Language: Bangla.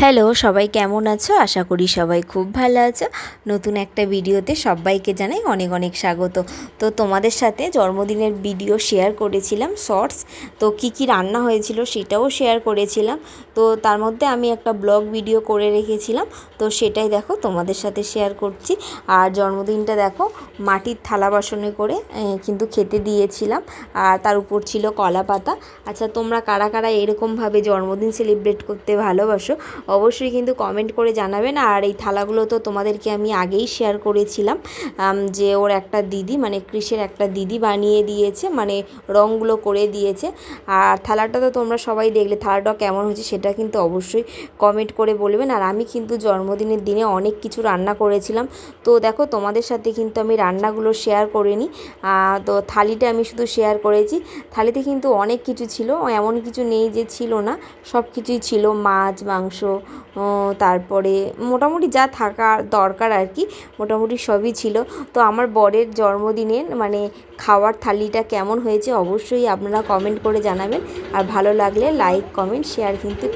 হ্যালো, সবাই কেমন আছো? আশা করি সবাই খুব ভালো আছো। নতুন একটা ভিডিওতে সবাইকে জানাই অনেক অনেক স্বাগত। তো তোমাদের সাথে জন্মদিনের ভিডিও শেয়ার করেছিলাম শর্টস। তো কি কি রান্না হয়েছিল সেটাও শেয়ার করেছিলাম। তো তার মধ্যে আমি একটা ব্লগ ভিডিও করে রেখেছিলাম। তো সেটাই দেখো তোমাদের সাথে শেয়ার করছি। আর জন্মদিনটা দেখো মাটির থালা বাসনে করে কিন্তু খেতে দিয়েছিলাম। আর তার উপর ছিল কলা পাতা। আচ্ছা, তোমরা কারা কারা এরকমভাবে জন্মদিন সেলিব্রেট করতে ভালোবাসো অবশ্যই কিন্তু কমেন্ট করে জানাবেন। আর এই থালাগুলো তো তোমাদেরকে আমি আগেই শেয়ার করেছিলাম যে ওর একটা দিদি মানে কৃষের একটা দিদি বানিয়ে দিয়েছে, মানে রঙগুলো করে দিয়েছে। আর থালাটা তো তোমরা সবাই দেখলে, থালাটা কেমন হয়েছে সেটা কিন্তু অবশ্যই কমেন্ট করে বলবেন। আর আমি কিন্তু জন্মদিনের দিনে অনেক কিছু রান্না করেছিলাম। তো দেখো তোমাদের সাথে কিন্তু আমি রান্নাগুলো শেয়ার করিনি। তো থালিটা আমি শুধু শেয়ার করেছি। থালিতে কিন্তু অনেক কিছু ছিল, এমন কিছু নেই যে ছিল না, সব কিছুই ছিল, মাছ মাংস তারপরে মোটামুটি যা থাকা দরকার আর কি মোটামুটি সবই ছিল। তো আমার বরের জন্মদিনের মানে খাওয়ার থালিটা কেমন হয়েছে অবশ্যই আপনারা কমেন্ট করে জানাবেন। আর ভালো লাগলে লাইক কমেন্ট শেয়ার কিন্তু